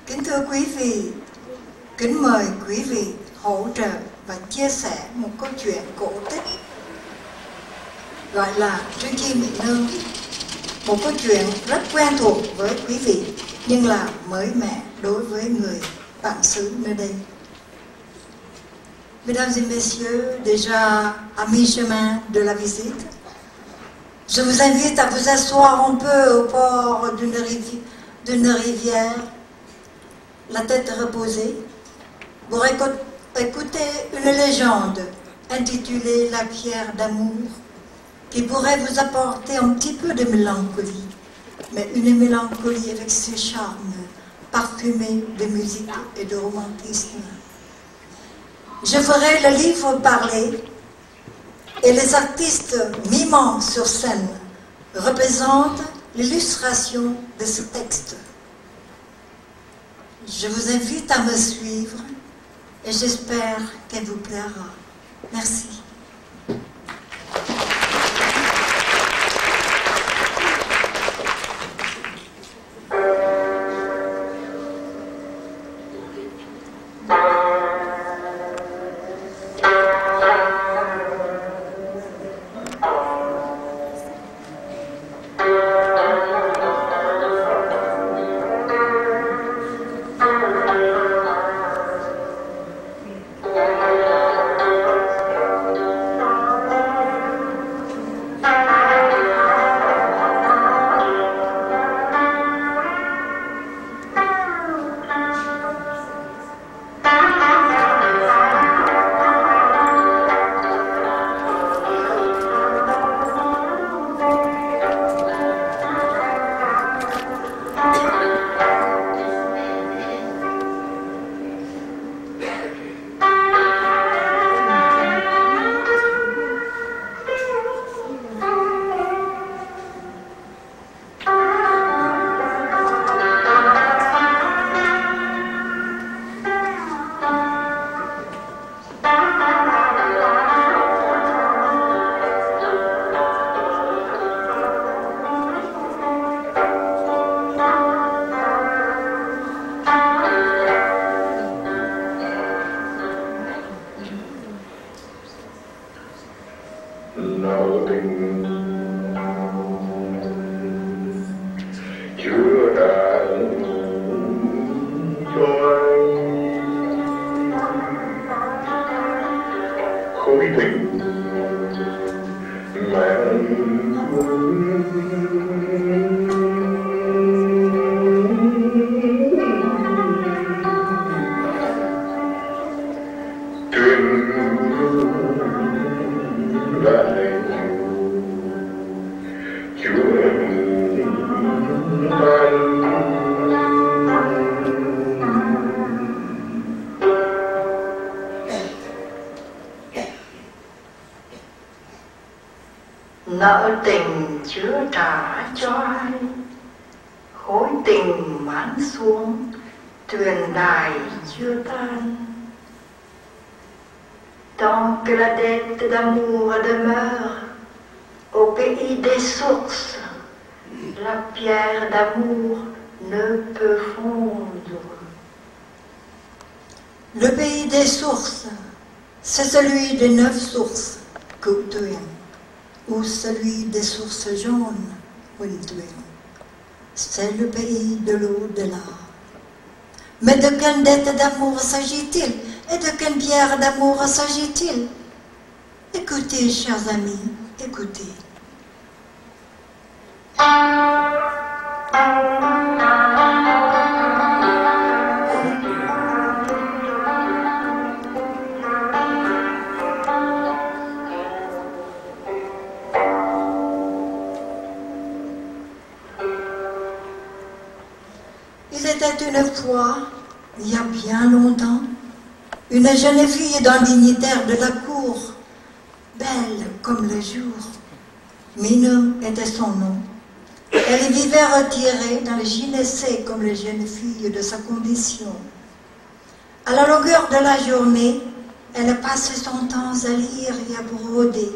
Kính thưa quý vị, kính mời quý vị hỗ trợ và chia sẻ một câu chuyện cổ tích gọi là Trư Chi Mỹ Nương. Một câu chuyện rất quen thuộc với quý vị nhưng là mới mẻ đối với người bản xứ nơi đây. Mesdames et messieurs, déjà à mi-chemin de la visite, je vous invite à vous asseoir un peu au bord d'une rivière, la tête reposée, pour écouter une légende intitulée La pierre d'amour, qui pourrait vous apporter un petit peu de mélancolie, mais une mélancolie avec ses charmes parfumés de musique et de romantisme. Je ferai le livre parler et les artistes mimant sur scène représentent l'illustration de ce texte. Je vous invite à me suivre et j'espère qu'elle vous plaira. Merci. Nợ tình chưa trả cho ai, khối tình mãn xuống, thuyền đài chưa tan. Tant que la dette d'amour demeure au pays des sources, la pierre d'amour ne peut fondre. Le pays des sources, c'est celui des 9 sources, Kutuyen, ou celui des sources jaunes, Wintuyen. C'est le pays de l'au-delà. Mais de quelle dette d'amour s'agit-il? Et de quelle pierre d'amour s'agit-il? Écoutez, chers amis, écoutez. Il était une fois, il y a bien longtemps, une jeune fille d'un dignitaire de la cour, belle comme le jour. Minum était son nom. Elle vivait retirée dans le gynécée comme les jeunes filles de sa condition. À la longueur de la journée, elle passait son temps à lire et à broder.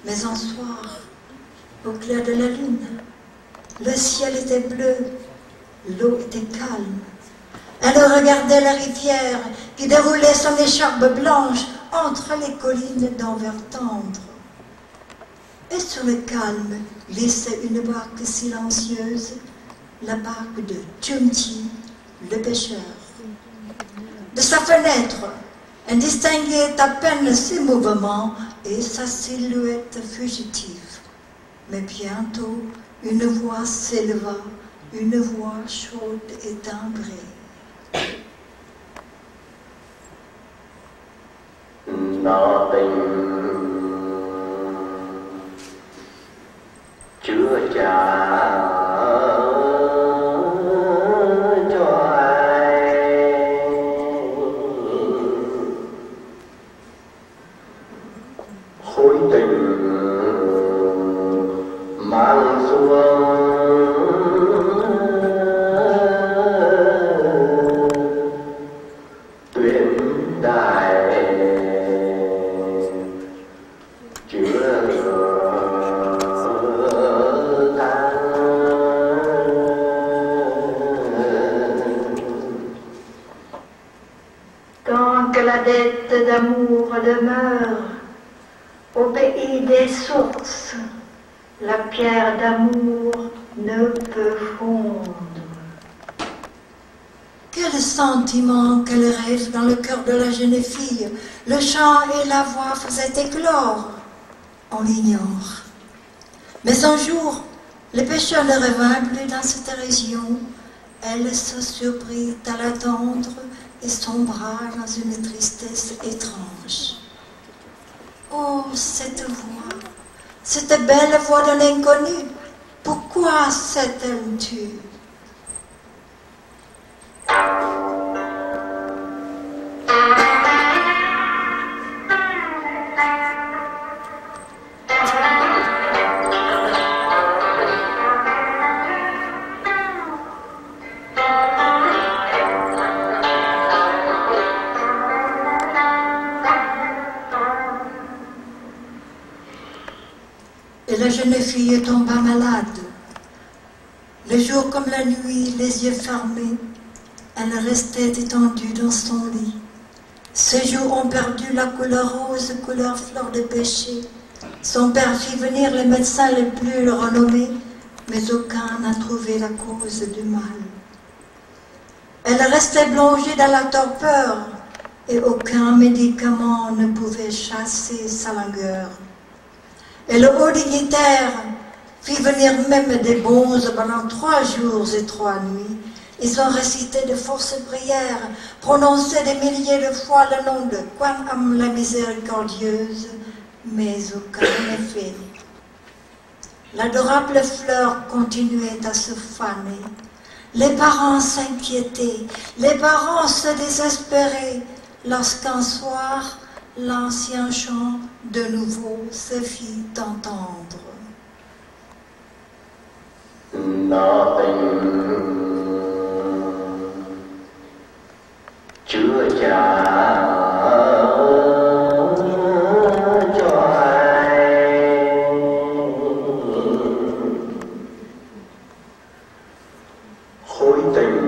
Mais un soir, au clair de la lune, le ciel était bleu L'eau était calme. Elle regardait la rivière qui déroulait son écharpe blanche entre les collines d'un vert tendre. Et sur le calme glissait une barque silencieuse, la barque de Chumchi, le pêcheur. De sa fenêtre, elle distinguait à peine ses mouvements et sa silhouette fugitive. Mais bientôt, une voix s'éleva, une voix chaude et timbrée. Nó tình chưa trả cho ai, khối tình mang xuống tuyến đài la dette d'amour demeure au pays des sources, la pierre d'amour ne peut fondre. Quel sentiment, quel rêve dans le cœur de la jeune fille. Le chant et la voix faisaient éclore. On l'ignore. Mais un jour, le pêcheur ne revint plus dans cette région. Elle se surprit à l'attendre et sombra dans une tristesse étrange. Oh, cette voix, cette belle voix d'un inconnu, pourquoi s'est-elle tue? Et la jeune fille tomba malade. Le jour comme la nuit, les yeux fermés, elle restait étendue dans son lit. Ces jours ont perdu la couleur rose, couleur fleur de péché. Son père fit venir les médecins les plus renommés, mais aucun n'a trouvé la cause du mal. Elle restait plongée dans la torpeur, et aucun médicament ne pouvait chasser sa langueur. Et le haut dignitaire fit venir même des bonzes pendant 3 jours et 3 nuits. Ils ont récité de forces prières, prononcé des milliers de fois le nom de Quan Am la miséricordieuse, mais aucun effet. L'adorable fleur continuait à se faner. Les parents s'inquiétaient, les parents se désespéraient, lorsqu'un soir, l'ancien chant de nouveau se fit entendre. Nó tình chưa trả cho ai, khối tình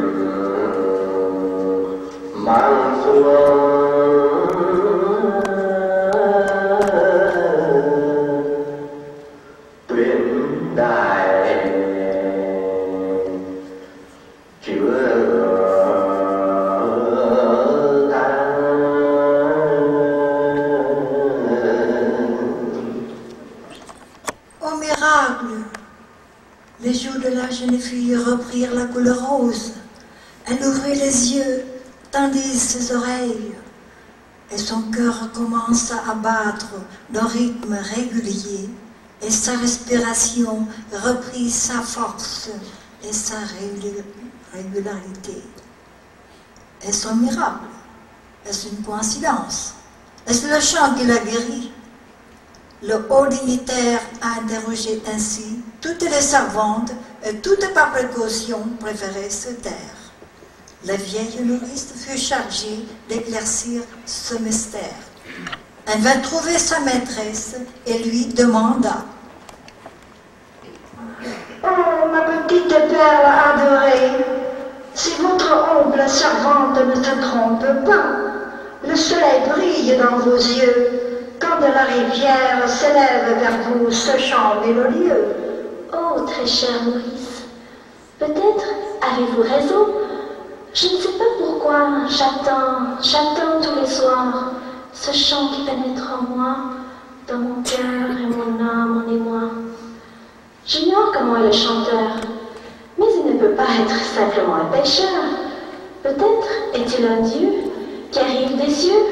mang xuống les joues de la jeune fille reprirent la couleur rose. Elle ouvrit les yeux, tendit ses oreilles, et son cœur commença à battre d'un rythme régulier, et sa respiration reprit sa force et sa régularité. Est-ce un miracle? Est-ce une coïncidence? Est-ce le chant qui l'a guéri? Le haut dignitaire a interrogé ainsi toutes les servantes et toutes par précaution préféraient se taire. La vieille nourrice fut chargée d'éclaircir ce mystère. Elle vint trouver sa maîtresse et lui demanda: « Oh, ma petite perle adorée, la servante ne se trompe pas. Le soleil brille dans vos yeux quand de la rivière s'élève vers vous ce chant mélodieux. Oh, très cher Maurice, peut-être avez-vous raison. Je ne sais pas pourquoi j'attends tous les soirs ce chant qui pénètre en moi, dans mon cœur et mon âme en émoi. J'ignore comment est le chanteur, mais il ne peut pas être simplement un pêcheur. Peut-être est-il un dieu qui arrive des cieux.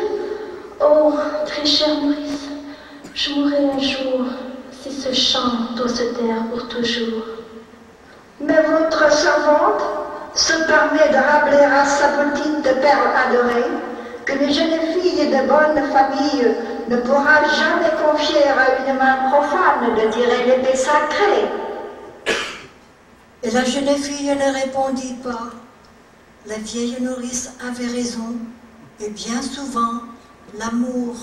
Oh, très cher Maurice, je mourrai un jour si ce chant doit se taire pour toujours. Mais votre servante se permet de rappeler à sa petite perle adorée qu'une jeune fille de bonne famille ne pourra jamais confier à une main profane de tirer l'épée sacrée. Et la jeune fille ne répondit pas. La vieille nourrice avait raison, et bien souvent, l'amour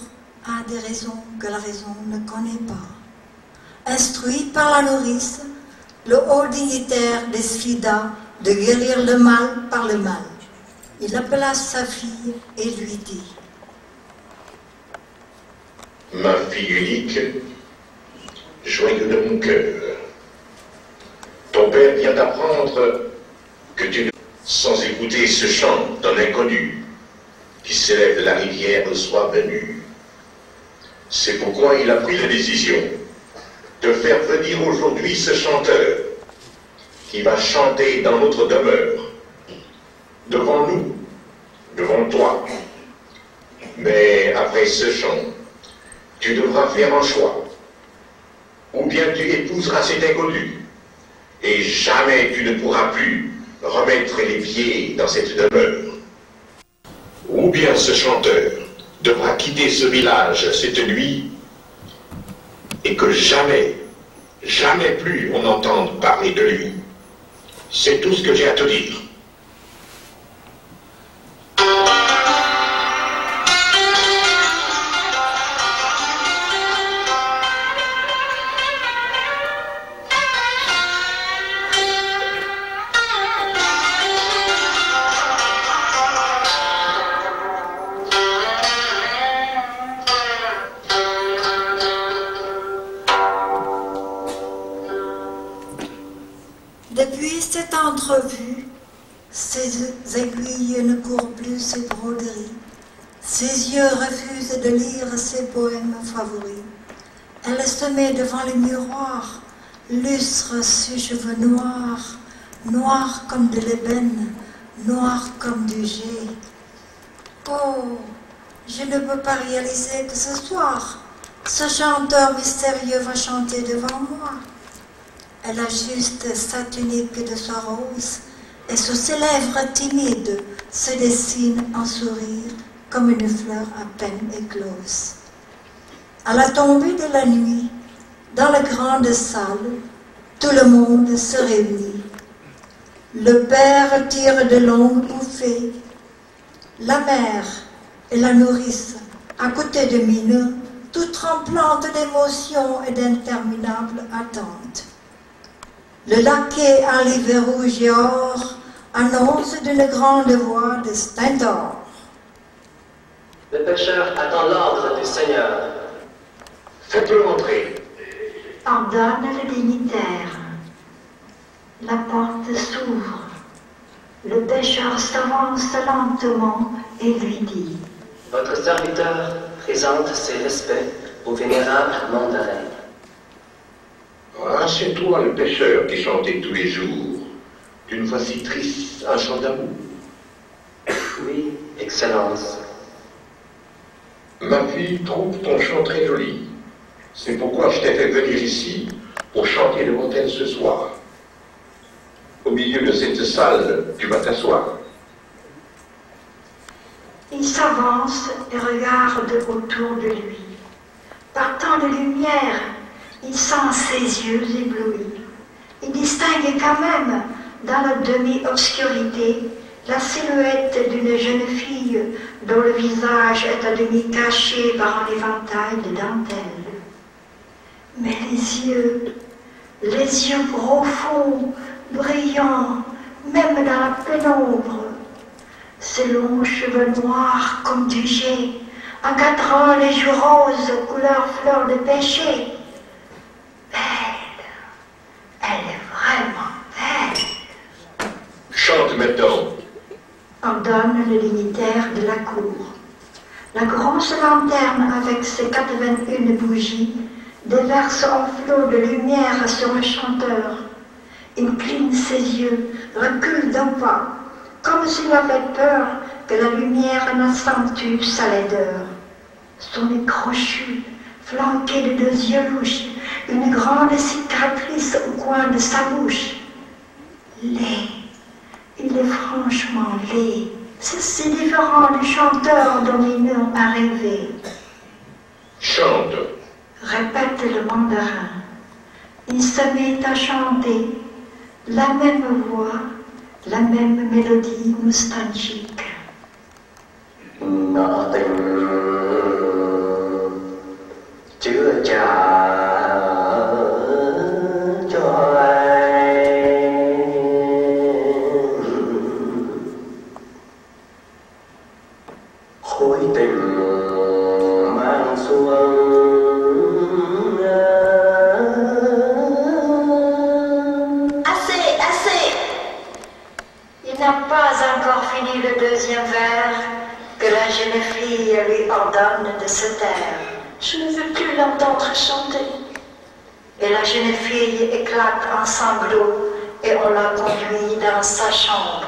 a des raisons que la raison ne connaît pas. Instruit par la nourrice, le haut dignitaire décida de guérir le mal par le mal. Il appela sa fille et lui dit: Ma fille unique, joyeux de mon cœur, ton père vient d'apprendre que tu ne... Sans écouter ce chant d'un inconnu qui s'élève de la rivière le soir venu. C'est pourquoi il a pris la décision de faire venir aujourd'hui ce chanteur qui va chanter dans notre demeure, devant nous, devant toi. Mais après ce chant, tu devras faire un choix. Ou bien tu épouseras cet inconnu, et jamais tu ne pourras plus remettre les pieds dans cette demeure. Ou bien ce chanteur devra quitter ce village cette nuit, et que jamais, jamais plus on n'entende parler de lui. C'est tout ce que j'ai à te dire. Depuis cette entrevue, ses aiguilles ne courent plus ses broderies, ses yeux refusent de lire ses poèmes favoris. Elle se met devant le miroir, lustre ses cheveux noirs, noirs comme de l'ébène, noirs comme du jet. Oh, je ne peux pas réaliser que ce soir, ce chanteur mystérieux va chanter devant moi. Elle ajuste sa tunique de soie rose et sous ses lèvres timides se dessine un sourire comme une fleur à peine éclose. À la tombée de la nuit, dans la grande salle, tout le monde se réunit. Le père tire de longues bouffées. La mère et la nourrice, à côté de Mineux, toutes tremblantes d'émotion et d'interminables attentes. Le laquais en livrée rouge et or annonce d'une grande voix de Stentor. Le pêcheur attend l'ordre du Seigneur. Faites-le entrer. Ordonne le dignitaire. La porte s'ouvre. Le pêcheur s'avance lentement et lui dit: Votre serviteur présente ses respects au vénérable mandarin. Ah, c'est toi le pêcheur qui chantait tous les jours, d'une voix si triste, un chant d'amour. Oui, Excellence. Ma fille trouve ton chant très joli. C'est pourquoi je t'ai fait venir ici pour chanter devant elle ce soir. Au milieu de cette salle, tu vas t'asseoir. Il s'avance et regarde autour de lui. Par tant de lumière, il sent ses yeux éblouis. Il distingue quand même, dans la demi-obscurité, la silhouette d'une jeune fille dont le visage est à demi caché par un éventail de dentelle. Mais les yeux profonds, brillants, même dans la pénombre, ses longs cheveux noirs comme du jet, encadrant les joues roses couleur fleur de pêcher. Belle, elle est vraiment belle. Chante maintenant. Ordonne le dignitaire de la cour. La grosse lanterne avec ses 81 bougies déverse un flot de lumière sur le chanteur. Il cligne ses yeux, recule d'un pas, comme s'il avait peur que la lumière n'accentue sa laideur. Son nez crochu, flanqué de 2 yeux louches, une grande cicatrice au coin de sa bouche. Laid, il est franchement laid. C'est si différent du chanteur dominant arrivé. Chante. Répète le mandarin. Il se met à chanter la même voix, la même mélodie nostalgique. Ngỏ tình chưa trả cho anh, khối tình mang xuân. Assez, assez! Il n'a pas encore fini le 2e vers que la jeune fille lui ordonne de se taire. Je ne veux plus l'entendre chanter. Et la jeune fille éclate en sanglots et on la conduit dans sa chambre.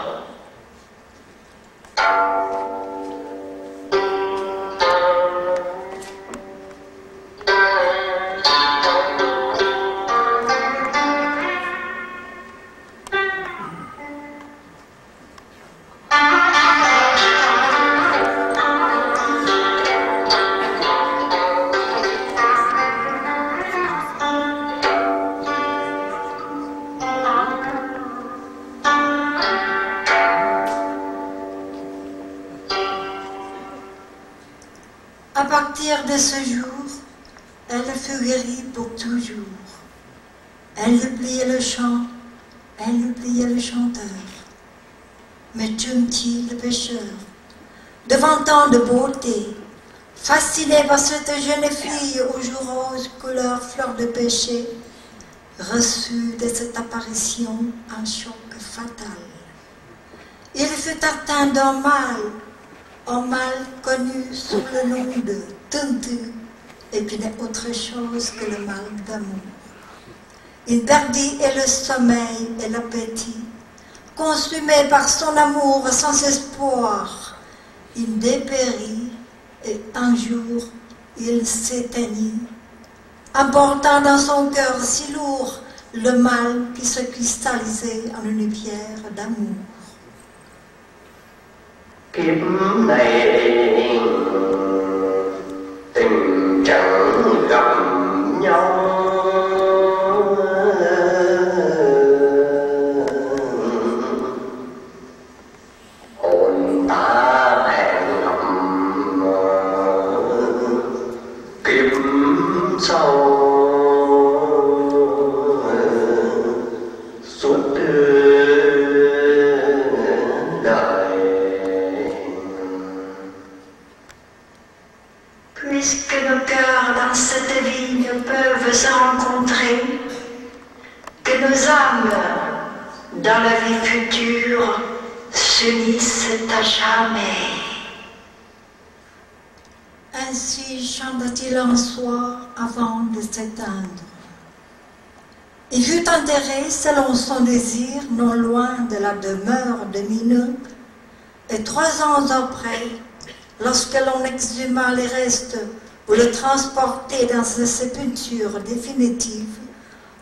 À partir de ce jour, elle fut guérie pour toujours. Elle oubliait le chant, elle oubliait le chanteur. Mais Chunti, le pêcheur, devant tant de beauté, fasciné par cette jeune fille aux joues roses couleur fleur de péché, reçut de cette apparition un choc fatal. Il fut atteint d'un mal, un mal connu sous le nom de Tuntu, et qui n'est autre chose que le mal d'amour. Il perdit et le sommeil et l'appétit, consumé par son amour sans espoir. Il dépérit et un jour il s'éteignit, emportant dans son cœur si lourd le mal qui se cristallisait en une pierre d'amour. Kiếp này tình chẳng gặp nhau, hồn ta hẹn gặp kiếp sau. Suốt đời Puisque nos cœurs dans cette vie ne peuvent se rencontrer, que nos âmes dans la vie future s'unissent à jamais. Ainsi chanta-t-il un soir avant de s'éteindre. Il fut enterré selon son désir non loin de la demeure de Mineux, et 3 ans après, lorsque l'on exhuma les restes pour le transporter dans sa sépulture définitive,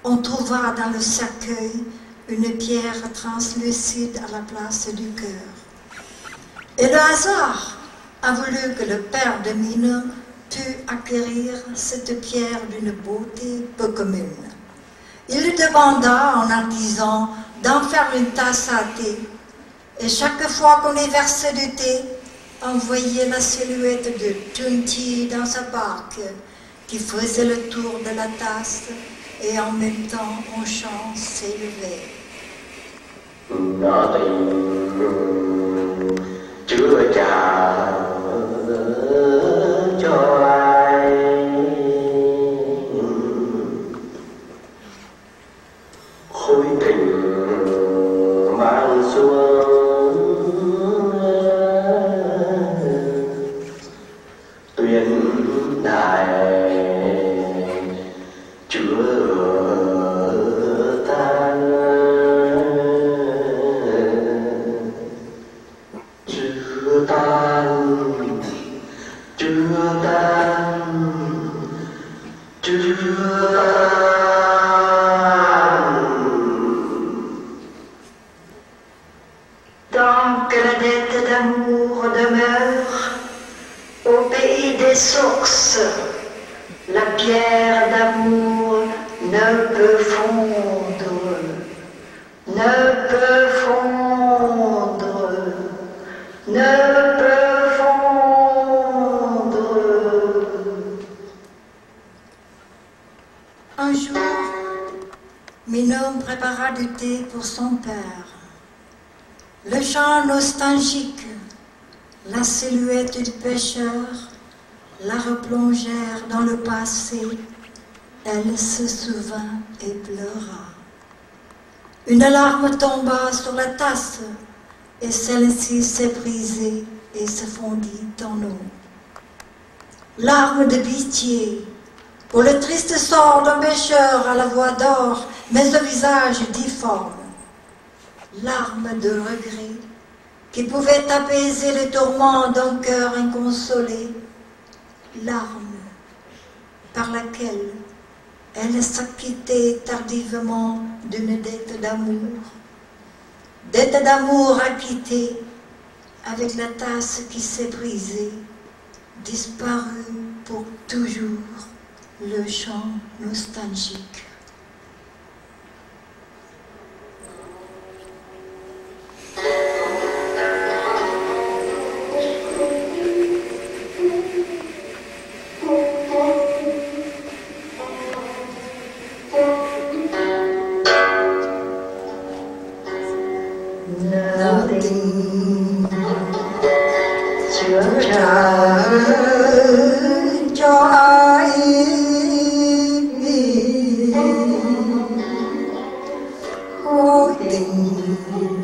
on trouva dans le cercueil une pierre translucide à la place du cœur. Et le hasard a voulu que le père de Mineux pût acquérir cette pierre d'une beauté peu commune. Il lui demanda en artisan d'en faire une tasse à thé, et chaque fois qu'on y versait du thé, on voyait la silhouette de Chunti dans sa barque, qui faisait le tour de la tasse, et en même temps un chant s'élevait. ngỏ tình tant que la dette d'amour demeure, au pays des sources, la pierre d'amour ne peut fondre, ne peut fondre, ne peut fondre. Un jour, Minhomme prépara du thé pour son père. Le chant nostalgique, la silhouette du pêcheur la replongèrent dans le passé. Elle se souvint et pleura. Une larme tomba sur la tasse et celle-ci s'est brisée et se fondit en eau. Larme de pitié pour le triste sort d'un pêcheur à la voix d'or, mais au visage difforme. Larmes de regret qui pouvaient apaiser les tourments d'un cœur inconsolé. Larmes par laquelle elle s'acquittait tardivement d'une dette d'amour acquittée avec la tasse qui s'est brisée, disparue pour toujours le chant nostalgique. Cho ai vô tình